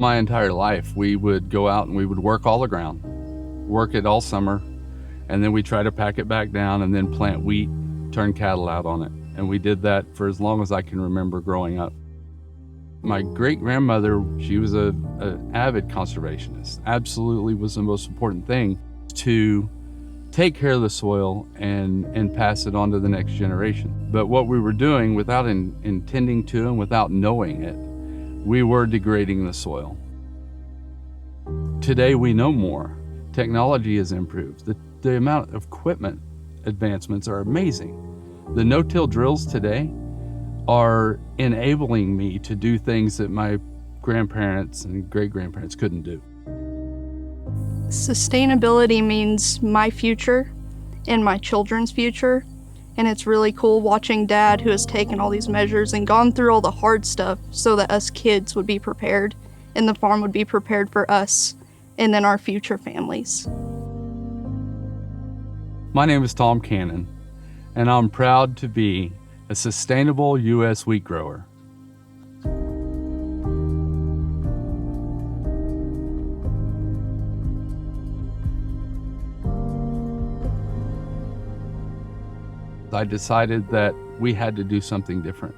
My entire life, we would go out and we would work all the ground, work it all summer, and then we try to pack it back down and then plant wheat, turn cattle out on it. And we did that for as long as I can remember growing up. My great-grandmother, she was an avid conservationist. Absolutely was the most important thing to take care of the soil and pass it on to the next generation. But what we were doing without intending to and without knowing it, we were degrading the soil. Today we know more. Technology has improved. The amount of equipment advancements are amazing. The no-till drills today are enabling me to do things that my grandparents and great-grandparents couldn't do. Sustainability means my future and my children's future, and it's really cool watching Dad, who has taken all these measures and gone through all the hard stuff so that us kids would be prepared and the farm would be prepared for us and then our future families. My name is Tom Cannon, and I'm proud to be a sustainable U.S. wheat grower. I decided that we had to do something different.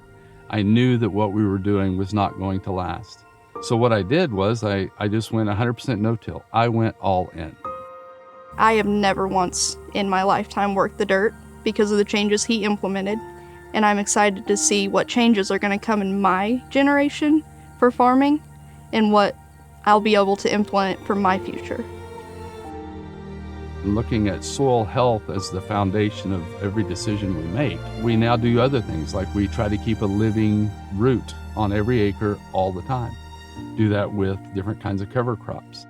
I knew that what we were doing was not going to last. So what I did was I just went 100% no-till. I went all in. I have never once in my lifetime worked the dirt because of the changes he implemented, and I'm excited to see what changes are going to come in my generation for farming and what I'll be able to implement for my future. Looking at soil health as the foundation of every decision we make, we now do other things, like we try to keep a living root on every acre all the time. Do that with different kinds of cover crops.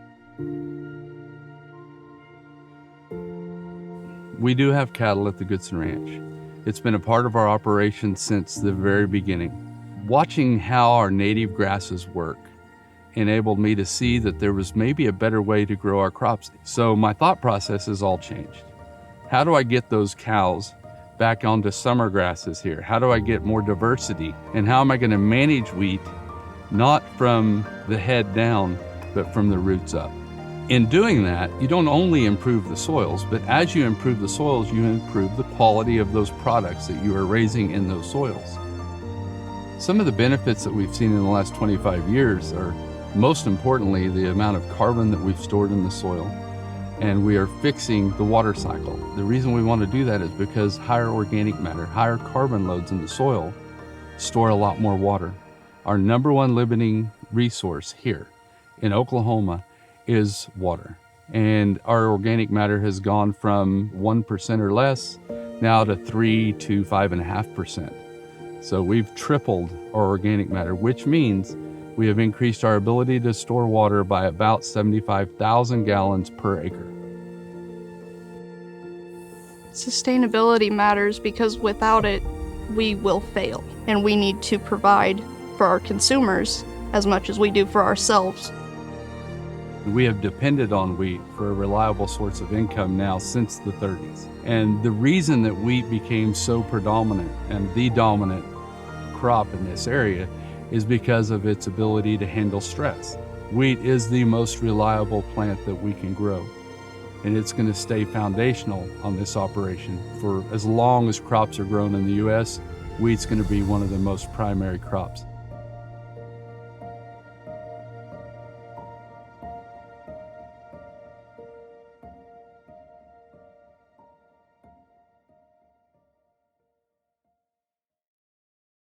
We do have cattle at the Goodson Ranch. It's been a part of our operation since the very beginning. Watching how our native grasses work enabled me to see that there was maybe a better way to grow our crops. So my thought process has all changed. How do I get those cows back onto summer grasses here? How do I get more diversity? And how am I going to manage wheat, not from the head down, but from the roots up? In doing that, you don't only improve the soils, but as you improve the soils, you improve the quality of those products that you are raising in those soils. Some of the benefits that we've seen in the last 25 years are, most importantly, the amount of carbon that we've stored in the soil, and we are fixing the water cycle. The reason we want to do that is because higher organic matter, higher carbon loads in the soil store a lot more water. Our number one limiting resource here in Oklahoma is water. And our organic matter has gone from 1% or less now to 3 to 5.5%. So we've tripled our organic matter, which means we have increased our ability to store water by about 75,000 gallons per acre. Sustainability matters because without it, we will fail. And we need to provide for our consumers as much as we do for ourselves. We have depended on wheat for a reliable source of income now since the 30s. And the reason that wheat became so predominant and the dominant crop in this area is because of its ability to handle stress. Wheat is the most reliable plant that we can grow, and it's going to stay foundational on this operation. For as long as crops are grown in the U.S., wheat's going to be one of the most primary crops.